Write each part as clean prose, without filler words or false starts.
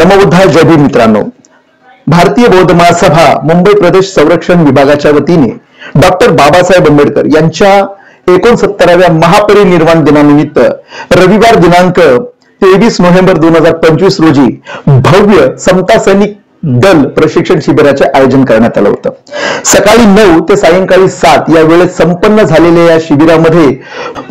नमोबुद्धाय जय भीम मित्रांनो, भारतीय बौद्ध महासभा मुंबई प्रदेश संरक्षण विभागाच्या वतीने डॉक्टर बाबासाहेब आंबेडकर यांच्या 69व्या महापरिनिर्वाण दिनानिमित्त रविवार दिनांक 23 नोव्हेंबर 2025 रोजी भव्य समता सैनिक दल प्रशिक्षण शिबिराचे आयोजन करण्यात आलं होतं। सकाळी 9 ते सायंकाळी 7 या वेळेत संपन्न झालेल्या या शिबिरामध्ये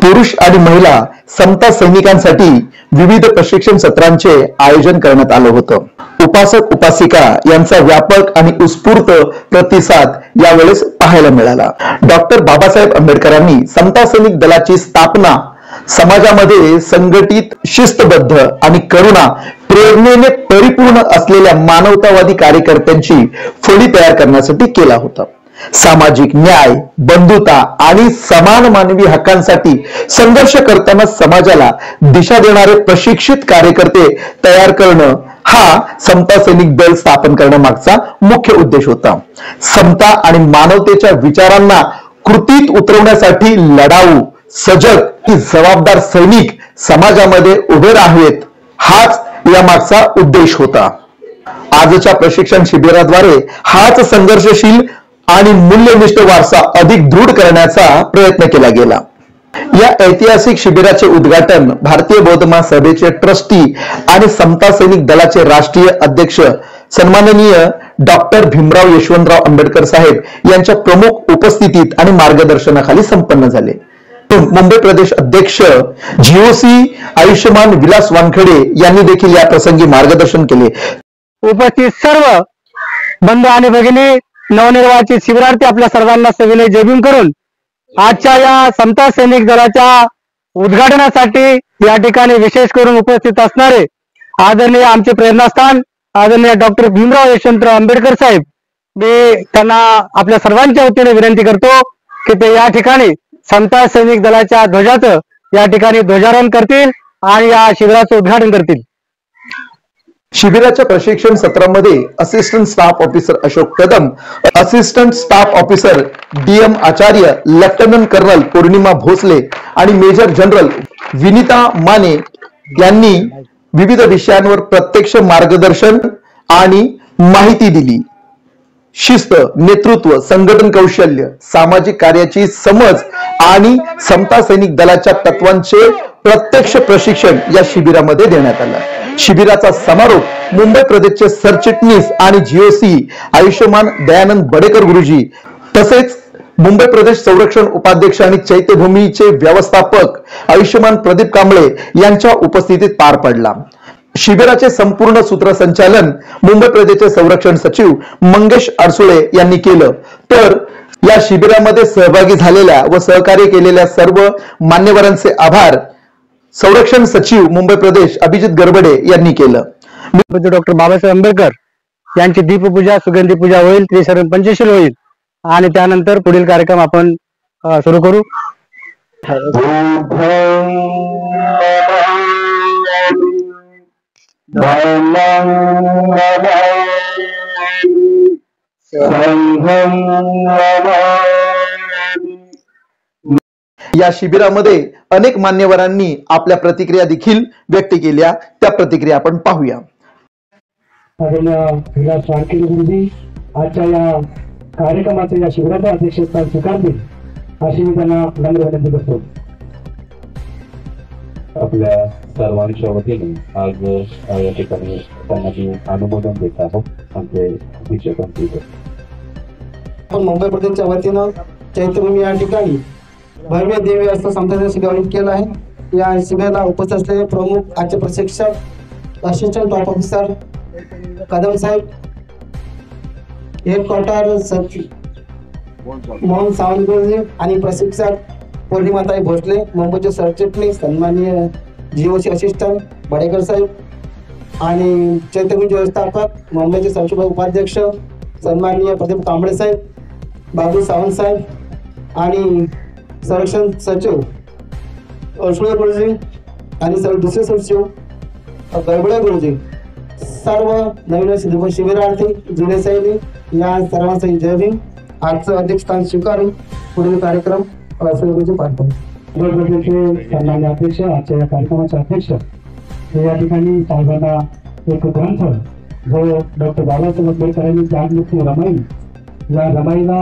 पुरुष आणि महिला समता सैनिकांसाठी विविध प्रशिक्षण सत्रांचे आयोजन करण्यात आलं होतं। उपासक उपासिका यांचा व्यापक आणि उत्स्फूर्त प्रतिसाद यावेळेस पाहायला मिळाला। डॉक्टर बाबासाहेब आंबेडकरांनी समता सैनिक दलाची स्थापना समाजामध्ये संघटित, शिस्तबद्ध आणि करुणा प्रेरणेने परिपूर्ण असलेल्या मानवतावादी कार्यकर्त्यांची फळी तयार करण्यासाठी केला होता। सामाजिक न्याय, बंधुता आणि समान मानवी हक्कांसाठी संघर्ष करताना समाजाला दिशा देणारे प्रशिक्षित कार्यकर्ते तयार करणं हा समता सैनिक दल स्थापन करण्यामागचा मुख्य उद्देश होता। समता आणि मानवतेच्या विचारांना कृतीत उतरवण्यासाठी लढाऊ, सजग की जबाबदार सैनिक समाजामध्ये उभे राहावेत, हाच यामागचा उद्देश होता। आजच्या प्रशिक्षण शिबिराद्वारे हाच संघर्षशील आणि मूल्यनिष्ठ वारसा अधिक दृढ करण्याचा प्रयत्न केला गेला। या ऐतिहासिक शिबिराचे उद्घाटन भारतीय बौद्ध महासभेचे ट्रस्टी आणि समता सैनिक दलाचे राष्ट्रीय अध्यक्ष सन्माननीय डॉक्टर भीमराव यशवंतराव आंबेडकर साहेब यांच्या प्रमुख उपस्थितीत आणि मार्गदर्शनाखाली संपन्न झाले। मुंबई प्रदेश अध्यक्ष जीओसी आयुष्यमान विलास वानखेडे यांनी देखील या प्रसंगी मार्गदर्शन केले। उपस्थित सर्व बंधू आणि भगिनी, नवनिर्वाचित शिबिरार्थी आपल्या सर्वांना सविनय जय भीम करून आजच्या या समता सैनिक दलाच्या उद्घाटनासाठी या ठिकाणी विशेष करून उपस्थित असणारे आदरणीय आमचे प्रेरणास्थान आदरणीय डॉक्टर भीमराव यशवंतराव आंबेडकर साहेब, मी त्यांना आपल्या सर्वांच्या वतीने विनंती करतो की ते या ठिकाणी समता सैनिक दलाच्या ध्वजाचं या ठिकाणी ध्वजारोहण करतील आणि या शिबिराचं उद्घाटन करतील। शिबिराच्या प्रशिक्षण सत्रामध्ये assistant staff officer Ashok Kadam, assistant staff officer DM Acharya, lieutenant colonel Pournima Bhosale आणि मेजर जनरल विनीता माने यांनी विविध विषयांवर प्रत्यक्ष मार्गदर्शन आणि माहिती दिली। शिस्त, नेतृत्व, संघटन कौशल्य, सामाजिक कार्याची समज आणि समता सैनिक दलाच्या तत्वांचे प्रत्यक्ष प्रशिक्षण या शिबिरामध्ये देण्यात आलं। शिबिराचा समारोप मुंबई प्रदेशचे सरचिटणीस आणि जीओसी आयुष्यमान दयानंद बडेकर गुरुजी तसेच मुंबई प्रदेश संरक्षण उपाध्यक्ष आणि चैत्यभूमीचे व्यवस्थापक आयुष्यमान प्रदीप कांबळे यांच्या उपस्थितीत पार पडला। शिबिराचे संपूर्ण सूत्रसंचालन मुंबई प्रदेशचे संरक्षण सचिव मंगेश अडसुळे यांनी केलं, तर या शिबिरामध्ये सहभागी झालेल्या व सहकार्य केलेल्या सर्व मान्यवरांचे आभार संरक्षण सचिव मुंबई प्रदेश अभिजित गरबडे यांनी केलं। डॉक्टर बाबासाहेब आंबेडकर यांची दीपपूजा, सुगंधी पूजा होईल, त्रिशरण पंचशील होईल आणि त्यानंतर पुढील कार्यक्रम आपण सुरू करू। या शिबिरामध्ये अनेक मान्यवरांनी आपल्या प्रतिक्रिया देखील व्यक्त केल्या, त्या प्रतिक्रिया आपण पाहूया। विलास वानखेडे गुरुजी आजच्या या कार्यक्रमाचे या शिबिराचे अध्यक्षस्थान स्वीकारतील अशी मी त्यांना नम्र विनंती करतो। आपल्या सर्वांच्या वतीने आज या ठिकाणी त्यांना मी अनुमोदन देत आहोत। आमचे अध्यक्ष मुंबई प्रदेशच्या वतीनं चैत्यभूमी या ठिकाणी भव्य दिव्य असं समता शिबिर आयोजित केलं आहे। या शिबिराला उपस्थित असलेले प्रमुख आजचे प्रशिक्षक असिस्टंट टॉप ऑफिसर कदम साहेब, हेडक्वार्टर मोहन सावंत गुरुजी आणि प्रशिक्षक पौर्णिमाताई भोसले, मुंबईचे सरचिटणीस सन्माननीय जीओसी असिस्टंट बडेकर साहेब आणि चैत्यभूमीचे व्यवस्थापक मुंबईचे संरक्षण उपाध्यक्ष सन्माननीय प्रदीप कांबळे साहेब, बाबू सावंत साहेब आणि संरक्षण सचिव अडसुळे गुरुजी आणि सर्व दुसरे सचिव गरबडे गुरुजी, सर्व नवीन शिबिरार्थी, जुने सैनिक या सर्वांसाठी जय भीम। आजचं अध्यक्षस्थान स्वीकारून पुढील कार्यक्रम पार पडतो। सन्मान्य अध्यक्ष, आजच्या या कार्यक्रमाचे अध्यक्ष या ठिकाणी साहेबांना एक ग्रंथ जो डॉक्टर बाबासाहेब आंबेडकरांनी जागृती रमाई या रमाईला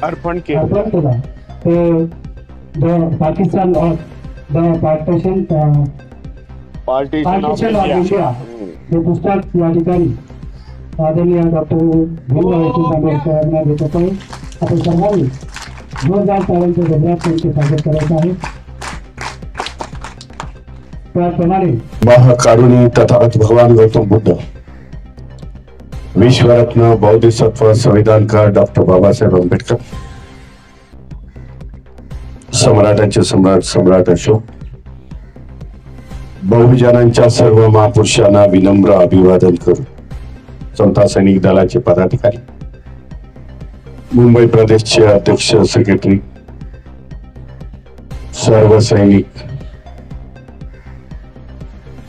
अर्पण केला. ते the Pakistan of the partition of India हे पुस्तक या ठिकाणी आदरणीय डॉक्टर भीमराव आंबेडकरांना देत आहे. आपण सर्वांनी जोरदार टाळ्यांच्या गजरात त्यांचे स्वागत करायचं आहे. त्याप्रमाणे महाकारुणी तथागत भगवान गौतम बुद्ध, विश्वरत्न बौद्धिसत्व संविधानकार डॉक्टर बाबासाहेब आंबेडकर, सम्राटांचे सम्राट सम्राट अशोक, बहुजनांच्या सर्व महापुरुषांना विनम्र अभिवादन करून समता सैनिक दलाचे पदाधिकारी, मुंबई प्रदेशचे अध्यक्ष सेक्रेटरी, सर्व सैनिक,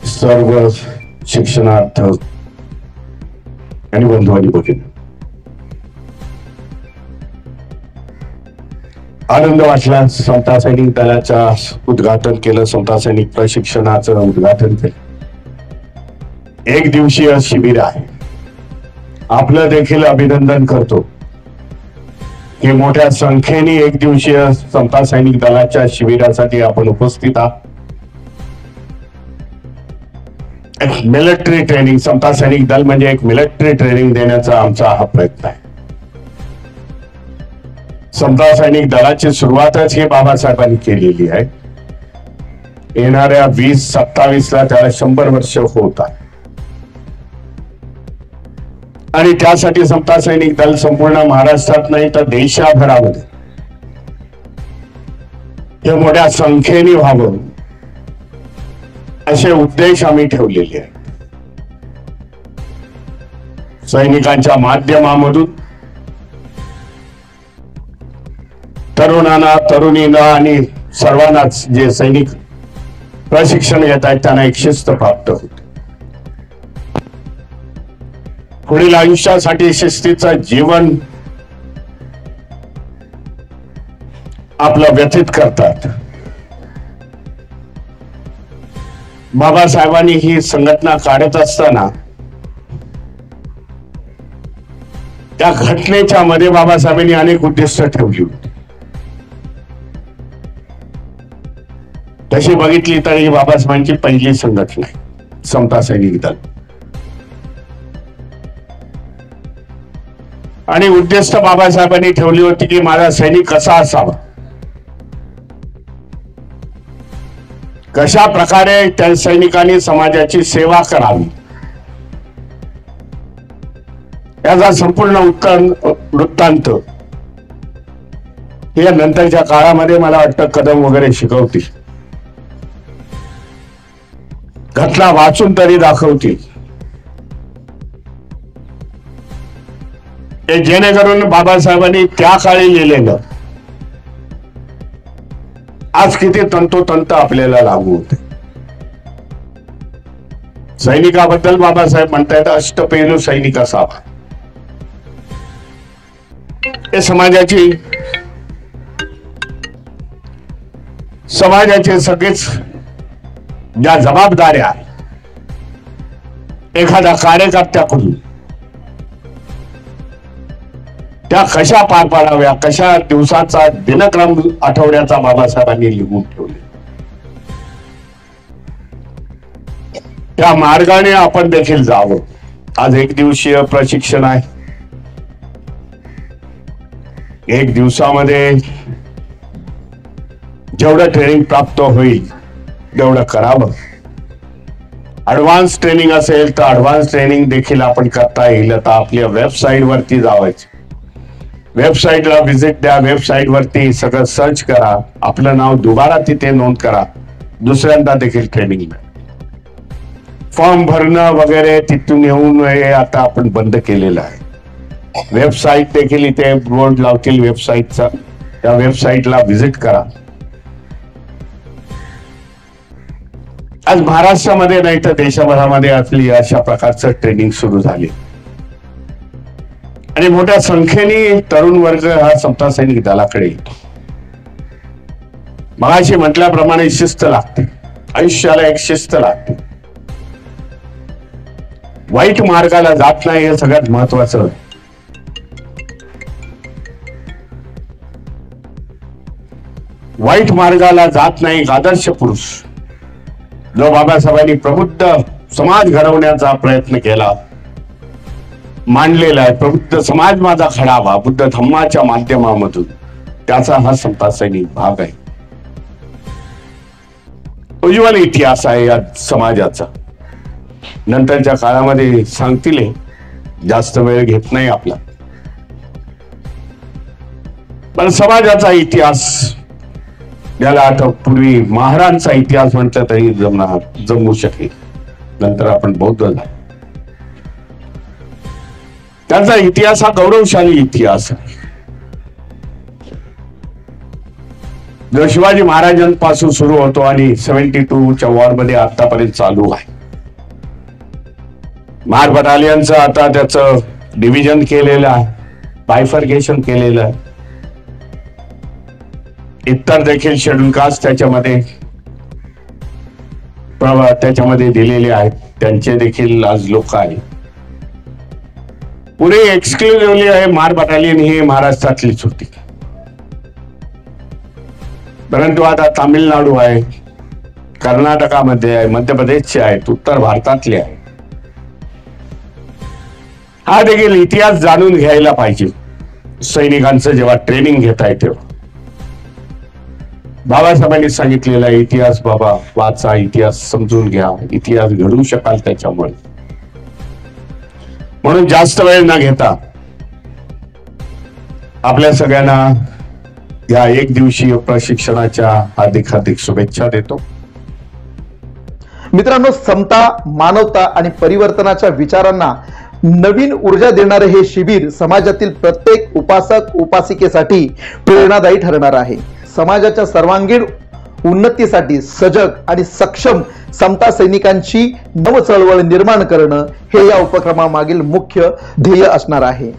सर्व शिक्षणार्थ आणि बंधू आणि भगिनी, आनंद वाटला. समता सैनिक दलाच्या उद्घाटन केलं, समता सैनिक प्रशिक्षणाचं उद्घाटन केलं. एक दिवसीय शिबिर आहे. आपलं देखील अभिनंदन करतो की मोठ्या संख्येने एक दिवसीय समता सैनिक दलाच्या शिबिरासाठी आपण उपस्थित आहात. एक मिलिटरी ट्रेनिंग, समता सैनिक दल म्हणजे एक मिलिटरी ट्रेनिंग देण्याचा आमचा हा प्रयत्न आहे. समता सैनिक दलाची सुरुवातच ही बाबासाहेबांनी केलेली आहे. येणाऱ्या 2027 ला त्याला 100 वर्ष होत आहे आणि त्यासाठी समता सैनिक दल संपूर्ण महाराष्ट्रात नाही तर देशाभरामध्ये हे मोठ्या संख्येने व्हावं असे उद्देश आम्ही ठेवलेले आहेत. सैनिकांच्या माध्यमामधून तरुणांना, तरुणींना आणि सर्वांनाच जे सैनिक प्रशिक्षण घेत आहेत त्यांना एक शिस्त प्राप्त होते. पुढील आयुष्यासाठी शिस्तीचं जीवन आपलं व्यतीत करतात. बाबासाहेबांनी ही संघटना काढत असताना त्या घटनेच्या मध्ये बाबासाहेबांनी अनेक उद्दिष्ट ठेवली होती. तशी बघितली तर ही बाबासाहेबांची पहिली संघटना आहे समता सैनिक दल. आणि उद्दिष्ट बाबासाहेबांनी ठेवली होती की माझा सैनिक कसा असावा, कशा प्रकारे त्या सैनिकांनी समाजाची सेवा करावी, याचा संपूर्ण वृत्तांत या नंतरच्या काळामध्ये मला वाटतं कदम वगैरे शिकवतील, घटना वाचून तरी दाखवतील, जेणेकरून बाबासाहेबांनी त्या काळी लिहिलेलं आज किती तंतोतंत आपल्याला लागू होते. सैनिकाबद्दल बाबासाहेब म्हणतायत अष्टपैलू सैनिक असावा. हे समाजाचे सगळेच ज्या जबाबदाऱ्या एखाद्या कार्यकर्त्याकडून त्या कशा पार पाडाव्या, कशा दिवसाचा दिनक्रम आठवड्याचा बाबासाहेबांनी लिहून ठेवले. त्या मार्गाने आपण देखील जावं. आज एक दिवसीय प्रशिक्षण आहे. एक दिवसामध्ये जेवढं ट्रेनिंग प्राप्त होईल तेवढं करावं. ऍडव्हान्स ट्रेनिंग असेल तर ऍडव्हान्स ट्रेनिंग देखील आपण करता येईल. तर आपल्या वेबसाईट वरती जावायचं, वेबसाईटला व्हिजिट द्या, वेबसाईट वरती सगळं सर्च करा, आपलं नाव दुबारा तिथे नोंद करा, दुसऱ्यांदा देखील ट्रेनिंग मिळेल. फॉर्म भरणं वगैरे तिथून येऊन हे आता आपण बंद केलेलं आहे. वेबसाईट देखील इथे बोर्ड लावतील वेबसाईटचा, त्या वेबसाईटला व्हिजिट करा. आज महाराष्ट्रामध्ये नाही तर देशभरामध्ये असली अशा प्रकारचं ट्रेनिंग सुरू झाले आणि मोठ्या संख्येने तरुण वर्ग हा समता सैनिक दलाकडे येतो. मगाशी म्हटल्याप्रमाणे शिस्त लागते, आयुष्याला एक शिस्त लागते. वाईट मार्गाला जात नाही हे सगळ्यात महत्वाचं. वाईट मार्गाला जात नाही एक आदर्श पुरुष जो बाबासाहेबांनी प्रबुद्ध समाज घडवण्याचा प्रयत्न केला, मांडलेला आहे. प्रबुद्ध समाज माझा घडावा बुद्ध धम्माच्या माध्यमामधून, त्याचा हा समता सैनिक भाग आहे. उज्ज्वल इतिहास आहे या समाजाचा. नंतरच्या काळामध्ये सांगतील, जास्त वेळ घेत नाही आपला. पण समाजाचा इतिहास याला आता पूर्वी महाराजांचा इतिहास म्हटलं तरी जमू शकेल. नंतर आपण बौद्ध झालो. त्यांचा इतिहास हा गौरवशाली इतिहास आहे. जो शिवाजी महाराजांपासून सुरू होतो आणि 72च्या वॉरमध्ये आतापर्यंत चालू आहे. महार बटालियनचं आता त्याचं डिव्हिजन केलेलं आहे, बायफर्गेशन केलेलं आहे. इतर देखील शेड्यूल कास्ट त्याच्यामध्ये दिलेले आहेत. त्यांचे देखील आज लोक आहेत. पुढे एक्सक्लुझिव्हली आहे महार बटालियन ही महाराष्ट्रातलीच होती. परंतु आता तामिळनाडू आहे, कर्नाटकामध्ये आहे, मध्य प्रदेशचे आहेत, उत्तर भारतातले आहे. हा देखील इतिहास जाणून घ्यायला पाहिजे सैनिकांचं जेव्हा ट्रेनिंग घेत आहे तेव्हा. बाबासाहेबांनी सांगितलेला इतिहास बाबा वाचा, इतिहास समजून घ्या, इतिहास घडवू शकाल त्याच्यामुळे. म्हणून जास्त वेळ न घेता आपल्या सगळ्यांना या एक दिवसीय प्रशिक्षणाच्या हार्दिक हार्दिक शुभेच्छा देतो. मित्रांनो, समता, मानवता आणि परिवर्तनाच्या विचारांना नवीन ऊर्जा देणारे हे शिबिर समाजातील प्रत्येक उपासक उपासिकेसाठी प्रेरणादायी ठरणार आहे. समाजाच्या सर्वांगीण उन्नतीसाठी सजग आणि सक्षम समता सैनिकांची नव चळवळ निर्माण करणं हे या उपक्रमामागील मुख्य ध्येय असणार आहे.